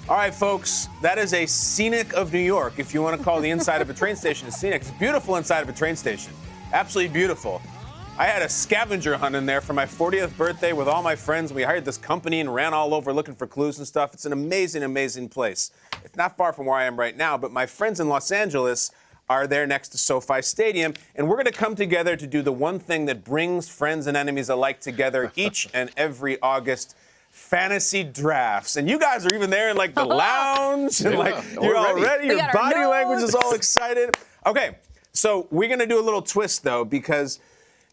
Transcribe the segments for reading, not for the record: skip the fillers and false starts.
All right, folks, that is a scenic of New York. If you want to call the inside of a train station a scenic, it's beautiful inside of a train station. Absolutely beautiful. I had a scavenger hunt in there for my 40th birthday with all my friends. We hired this company and ran all over looking for clues and stuff. It's an amazing, amazing place. It's not far from where I am right now, but my friends in Los Angeles are there next to SoFi Stadium, and we're going to come together to do the one thing that brings friends and enemies alike together each and every August. Fantasy drafts. And you guys are even there in like the lounge and like you're all ready. Your body language is all excited. Okay, so we're going to do a little twist though, because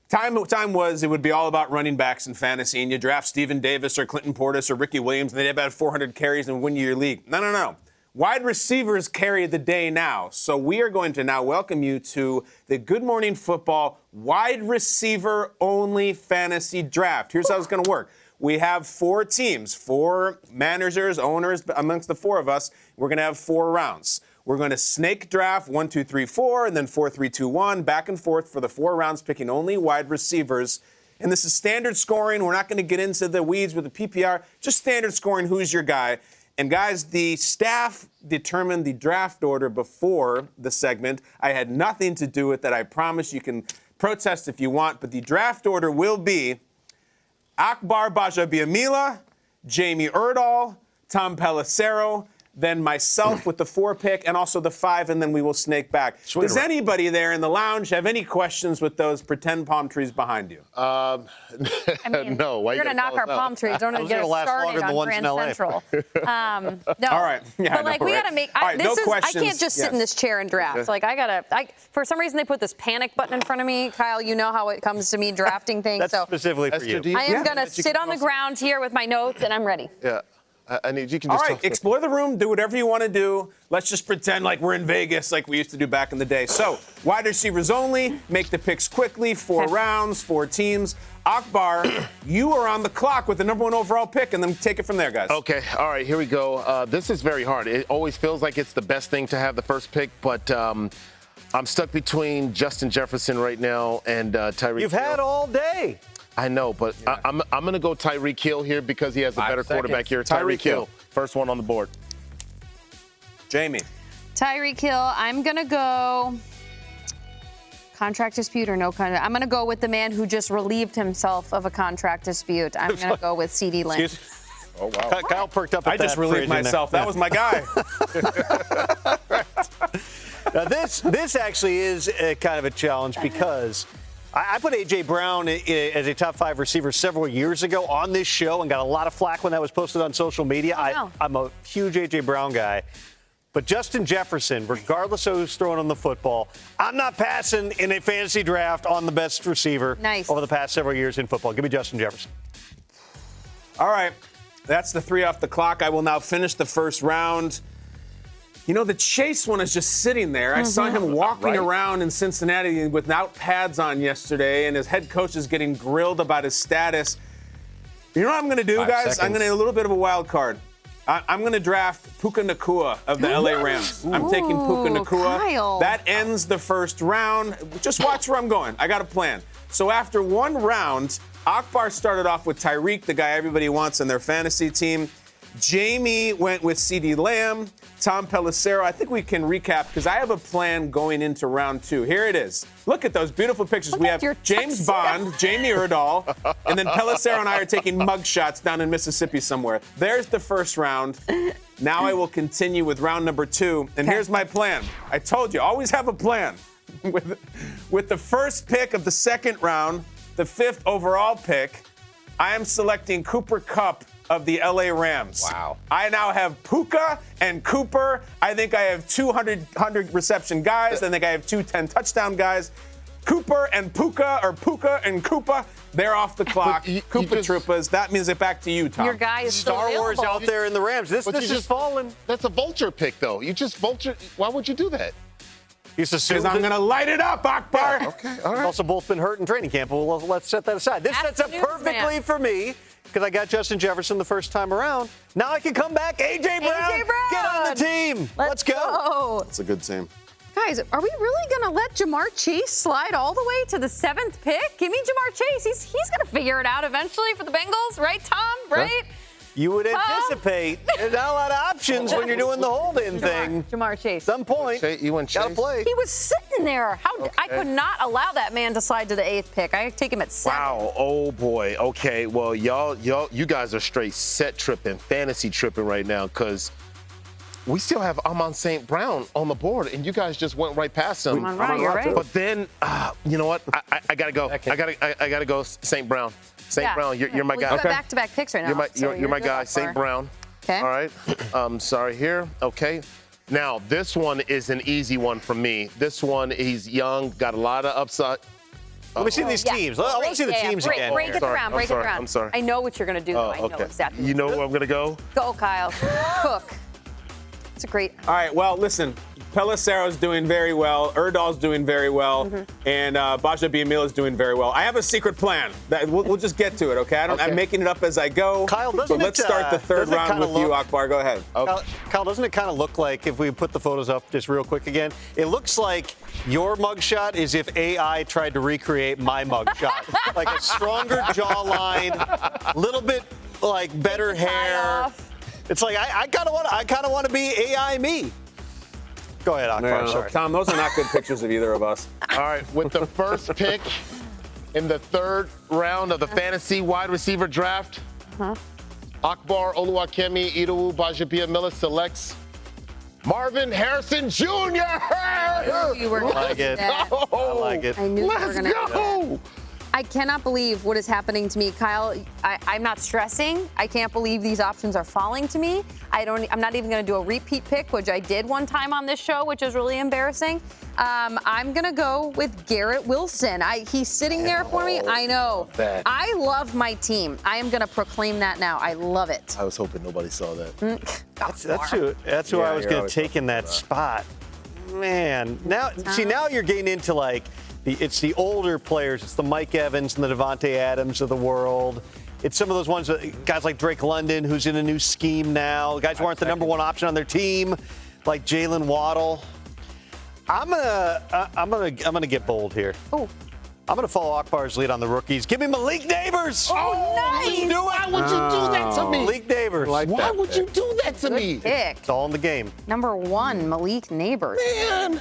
time was it would be all about running backs in fantasy, and you draft Steven Davis or Clinton Portis or Ricky Williams and they'd have about 400 carries and win your league. No. Wide receivers carry the day now. So we are going to now welcome you to the Good Morning Football wide receiver only fantasy draft. Here's how it's going to work. We have 4 teams, 4 managers, owners amongst the 4 of us. We're going to have 4 rounds. We're going to snake draft 1, 2, 3, 4, and then 4, 3, 2, 1, back and forth for the 4 rounds, picking only wide receivers. And this is standard scoring. We're not going to get into the weeds with the PPR, just standard scoring, who's your guy. And guys, the staff determined the draft order before the segment. I had nothing to do with it. I promise you can protest if you want, but the draft order will be Akbar Bajabiamila, Jamie Erdahl, Tom Pelissero, then myself with the 4 pick, and also the 5, and then we will snake back. Sweet. Does anybody there in the lounge have any questions with those pretend palm trees behind you? I mean, no. Why you're going to knock our palm trees. Don't get us started on Grand Central. No. All right. Yeah, but, like, we got to make right, no I can't just sit in this chair and draft. Like, for some reason, they put this panic button in front of me. Kyle, you know how it comes to me drafting things. That's specifically for you. I am going to sit on the ground here with my notes, and I'm ready. Yeah. I need you can all just right, explore the room, do whatever you want to do. Let's just pretend like we're in Vegas like we used to do back in the day. So, wide receivers only, make the picks quickly, 4 rounds, 4 teams. Akbar, you are on the clock with the number 1 overall pick, and then take it from there, guys. Okay, all right, here we go. This is very hard. It always feels like it's the best thing to have the first pick, but I'm stuck between Justin Jefferson right now and Tyreek. You've had all day. I know, but yeah. I'm going to go Tyreek Hill here because he has a better quarterback here. Tyreek Hill, first one on the board. Jamie. Tyreek Hill, I'm going to go contract dispute or no contract. I'm going to go with the man who just relieved himself of a contract dispute. I'm going to go with C.D. Lamb. Oh, wow. Kyle perked up at I just relieved myself. That was my guy. Now, this actually is kind of a challenge because I put A.J. Brown as a top 5 receiver several years ago on this show and got a lot of flack when that was posted on social media. I'm a huge A.J. Brown guy. But Justin Jefferson, regardless of who's throwing on the football, I'm not passing in a fantasy draft on the best receiver over the past several years in football. Give me Justin Jefferson. All right. That's the 3 off the clock. I will now finish the first round. You know, the Chase one is just sitting there. I saw him walking around in Cincinnati without pads on yesterday, and his head coach is getting grilled about his status. You know what I'm going to do, guys? I'm going to a little bit of a wild card. I'm going to draft Puka Nacua of the LA Rams. I'm taking Puka Nacua. Kyle. That ends the first round. Just watch where I'm going. I got a plan. So after 1 round, Akbar started off with Tyreek, the guy everybody wants on their fantasy team. Jamie went with C.D. Lamb, Tom Pelissero. I think we can recap because I have a plan going into round 2. Here it is. Look at those beautiful pictures. We have James Bond, Jamie Erdahl, and then Pelissero and I are taking mug shots down in Mississippi somewhere. There's the first round. Now I will continue with round number 2. And here's my plan. I told you, always have a plan. With the first pick of the second round, the 5th overall pick, I am selecting Cooper Kupp of the LA Rams. Wow. I now have Puka and Cooper. I think I have 200 reception guys. I think I have 2 10-touchdown guys. Cooper and Puka, or Puka and Koopa, they're off the clock. Koopa Troopas. That means it back to you, Tom. Your guy is Star Wars out there in the Rams. This is falling. That's a vulture pick, though. You just vulture. Why would you do that? Because I'm going to light it up, Akbar. Yeah, okay, all right. Also both been hurt in training camp. Well, let's set that aside. This sets up perfectly for me because I got Justin Jefferson the first time around. Now I can come back. A.J. Brown, get on the team. Let's go. That's a good team. Guys, are we really going to let Jamar Chase slide all the way to the 7th pick? Give me Jamar Chase. He's going to figure it out eventually for the Bengals, right, Tom? Right? you would anticipate there's not a lot of options when you're doing the hold-in thing. Jamar Chase. Some point, You went gotta Chase? play. He was sitting there. I could not allow that man to slide to the 8th pick. I take him at 7. Wow. Oh boy. Okay. Well, you guys are straight set tripping, fantasy tripping right now, because we still have Amon St. Brown on the board, and you guys just went right past him. Amon Ra, you're right. But then, you know what? I gotta go. I gotta go. St. Brown. St. Brown. You're my Well, guy. you have back-to-back picks right now. You're my good guy, so far. St. Brown. Okay. All right. Sorry here. Okay. Now, this one is an easy one for me. This one, he's young, got a lot of upside. Let me see these teams. I want to see the teams again. Break it around. Break it around. I'm sorry. I know what you're going to do. I know Okay. exactly. You know where I'm going to go? Go, Kyle. Cook. It's a great. All right, well, listen. Pelisaro's doing very well. Erdal's doing very well. And Baja Biamil is doing very well. I have a secret plan. That we'll just get to it, okay? I'm making it up as I go. Kyle, so let's start the third round with you, Akbar. Go ahead. Kyle, doesn't it kind of look like, if we put the photos up just real quick again, it looks like your mugshot is if AI tried to recreate my mugshot. Like a stronger jawline, little bit like better hair. It's like I kind of want to be AI me. Go ahead, Akbar. Sorry. Tom, those are not good pictures of either of us. All right, with the first pick in the third round of the fantasy wide receiver draft, Akbar Oluwakemi Idowu Bajabiamila selects Marvin Harrison Jr. You were I like it. I like it. I knew you were Let's going to do go. that. I cannot believe what is happening to me, Kyle. I'm not stressing. I can't believe these options are falling to me. I'm not even going to do a repeat pick, which I did one time on this show, which is really embarrassing. I'm going to go with Garrett Wilson. He's sitting there for me. I know. I love my team. I am going to proclaim that now. I love it. I was hoping nobody saw that. That's who I was going to take in that spot. Man, now you're getting into like it's the older players. It's the Mike Evans and the Devontae Adams of the world. It's some of those ones, guys like Drake London, who's in a new scheme now. Guys who aren't the number one option on their team, like Jalen Waddle. I'm gonna get bold here. Oh. I'm gonna follow Akbar's lead on the rookies. Give me Malik Neighbors. Oh, nice. Why would you do that to me? Malik Neighbors. Why would you do that to me? Pick. It's all in the game. Number 1, Malik Neighbors. Man.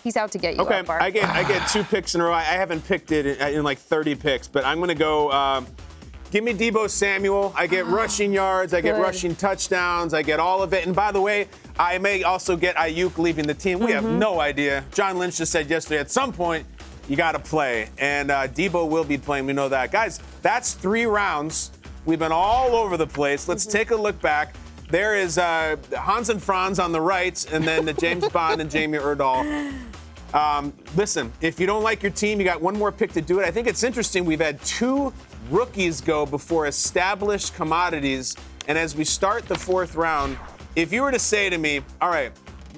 He's out to get you, Okay, Akbar. I get 2 picks in a row. I haven't picked it in like 30 picks, but I'm going to go give me Deebo Samuel. I get rushing yards. I get Good. rushing touchdowns. I get all of it. And by the way, I may also get Ayuk leaving the team. We have no idea. John Lynch just said yesterday, at some point, you got to play. And Deebo will be playing. We know that. Guys, that's 3 rounds. We've been all over the place. Let's take a look back. There is Hans and Franz on the right, and then the James Bond and Jamie Erdahl. Listen, if you don't like your team, you got one more pick to do it. I think it's interesting. We've had 2 rookies go before established commodities. And as we start the 4th round, if you were to say to me, all right,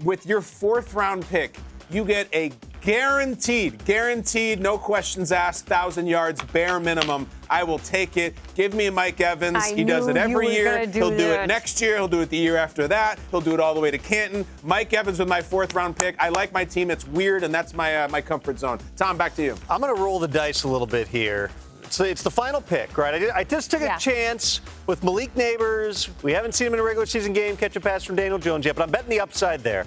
with your 4th round pick, you get a guaranteed, no questions asked, 1,000 yards, bare minimum. I will take it. Give me Mike Evans. He does it every year. He'll do it next year. He'll do it the year after that. He'll do it all the way to Canton. Mike Evans with my 4th round pick. I like my team. It's weird, and that's my comfort zone. Tom, back to you. I'm going to roll the dice a little bit here. So it's the final pick, right? I just took a chance with Malik Neighbors. We haven't seen him in a regular season game catch a pass from Daniel Jones yet, but I'm betting the upside there.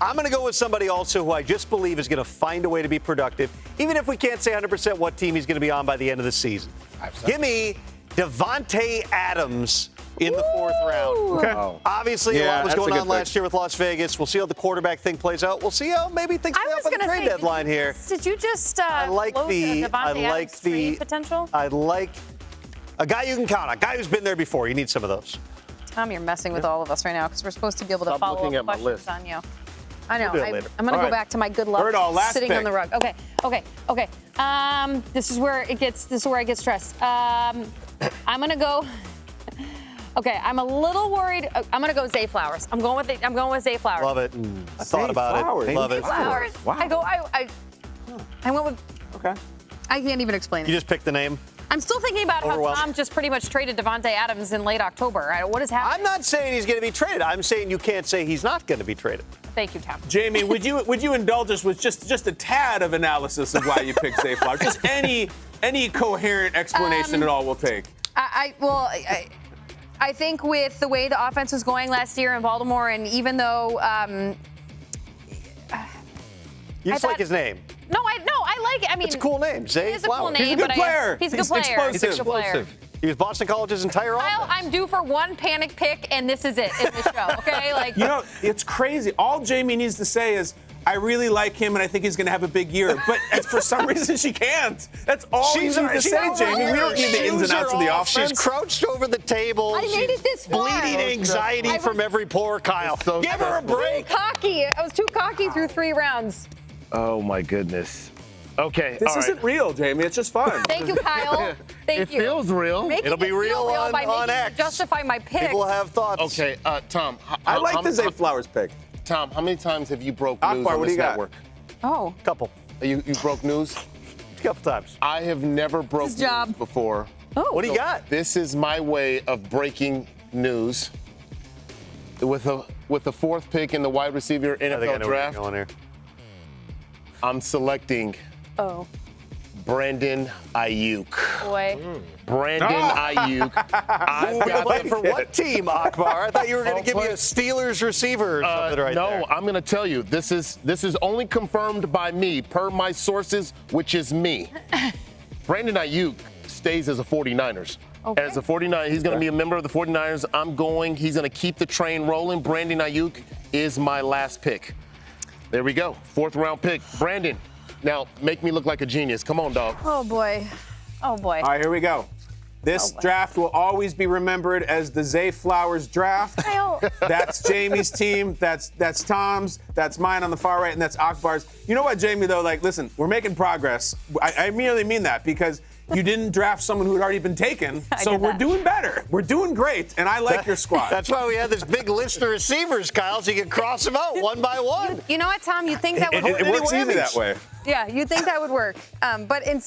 I'm going to go with somebody also who I just believe is going to find a way to be productive, even if we can't say 100% what team he's going to be on by the end of the season. Give me Devontae Adams in the 4th round. Okay. Obviously, a lot was going on last year with Las Vegas. We'll see how the quarterback thing plays out. We'll see how maybe things play out on the trade deadline here. Did you just I like the potential? I like a guy you can count on, a guy who's been there before. You need some of those. Tom, you're messing with all of us right now because we're supposed to be able to follow looking up at my questions list. on you. I know. We'll do it later. I'm going to go back to my good luck Erdahl, last sitting pick. on the rug. Okay. This is where I get stressed. I'm going to go. Okay, I'm a little worried. I'm going to go Zay Flowers. I'm going with Zay Flowers. Love it. I thought about Flowers. it. Love it. Flowers. Wow. I went with. Okay. I can't even explain You it. just picked the name. I'm still thinking about how Overwhelmed. Tom just pretty much traded Devontae Adams in late October. What is happening? I'm not saying he's going to be traded. I'm saying you can't say he's not going to be traded. Thank you, Tom. Jamie, would you indulge us with just a tad of analysis of why you picked Zay Flowers? Just any coherent explanation at all we'll take. I think with the way the offense was going last year in Baltimore, and even though You just like his name. No, I like it. I mean, It's a cool name, Zay It's a cool Flowers. name. He's a good but player. He's a good player. Explosive. He's a good player. He was Boston College's entire Kyle, offense. I'm due for one panic pick, and this is it in this show. Okay, like You know, it's crazy. All Jamie needs to say is, I really like him, and I think he's going to have a big year. But for some reason, she can't. That's all you need to say, Jamie. We don't need the ins and outs of the offense. She's crouched over the table. I made it this far. Bleeding anxiety from every pore, Kyle. So Give her a break. Cocky. I was too cocky through 3 rounds. Oh, my goodness. Okay, This all right. isn't real, Jamie. It's just fun. Thank you, Kyle. Thank It you. feels real. Making It'll be it feel real on- by on making me X. justify my pick. People have thoughts. Okay, Tom. I like the Zay Flowers pick. Tom, how many times have you broke news Akbar, on what do this you got? network? Oh. Couple. You broke news? Couple times. I have never broke His job. news before. Oh. What do you got? This is my way of breaking news. With the 4th pick in the wide receiver I think I NFL know where you're draft, going here. I'm selecting Oh. Brandon Ayuk. Boy. Brandon Ayuk. I've got Playing for what team, Akbar? I thought you were going to give me a Steelers receiver or something right no, there. I'm going to tell you. This is only confirmed by me, per my sources, which is me. Brandon Ayuk stays as a 49ers. Okay. As a 49, he's going to be a member of the 49ers. He's going to keep the train rolling. Brandon Ayuk is my last pick. There we go. 4th round pick. Brandon, now make me look like a genius. Come on, dog. Oh boy. Oh boy. All right, here we go. This draft will always be remembered as the Zay Flowers draft. Kyle. That's Jamie's team. That's Tom's. That's mine on the far right, and that's Akbar's. You know what, Jamie? Though, like, listen, we're making progress. I immediately mean that because you didn't draft someone who had already been taken. So did we're that. doing better. We're doing great, and I like your squad. That's why we had this big list of receivers, Kyle, so you can cross them out one by one. You know what, Tom? You think that would It work? works easy that way. Yeah, you'd think that would work. But in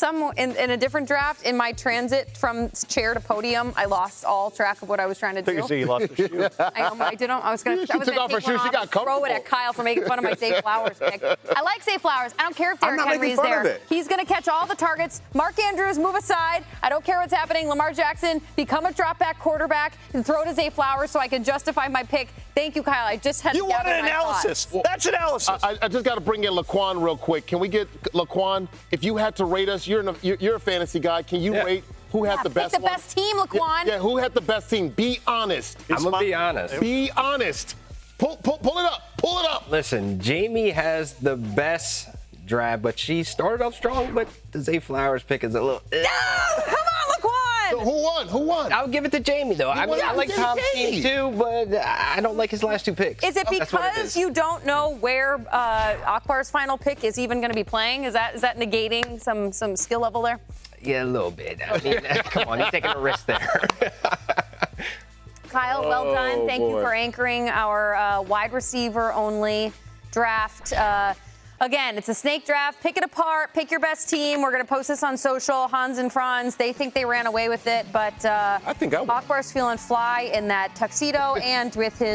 a different draft, in my transit from chair to podium, I lost all track of what I was trying to do. You see, you lost the shoe. I didn't. I was going to. She took off her shoes. She got throw it comfortable. at Kyle for making fun of my Zay Flowers pick. I like Zay Flowers. I don't care if I'm Derrick not making Henry's fun there. of it. He's going to catch all the targets. Mark Andrews, move aside. I don't care what's happening. Lamar Jackson, become a drop back quarterback and throw to Zay Flowers so I can justify my pick. Thank you, Kyle. I just had You to want gather an my analysis. thoughts. That's analysis. I just got to bring in Laquan real quick. Can we get Laquan? If you had to rate us, you're a fantasy guy. Can you rate who had the best Pick the one? best team, Laquan. Yeah, who had the best team? Be honest. I'm going to be honest. Be honest. Pull it up. Pull it up. Listen, Jamie has the best draft, but she started off strong, but the Zay Flowers pick is a little. Oh, come on, Laquan. So who won? Who won? I'll give it to Jamie, though. I mean, I like Tom's team, too, but I don't like his last 2 picks. Is it That's what it because is. you don't know where Akbar's final pick is even going to be playing? Is that negating some skill level there? Yeah, a little bit. I mean, come on, you're taking a risk there. Kyle, well done. Thank you boy. for anchoring our wide receiver only draft. Again, it's a snake draft. Pick it apart. Pick your best team. We're going to post this on social. Hans and Franz, they think they ran away with it, but I think I won. Akbar's feeling fly in that tuxedo and with his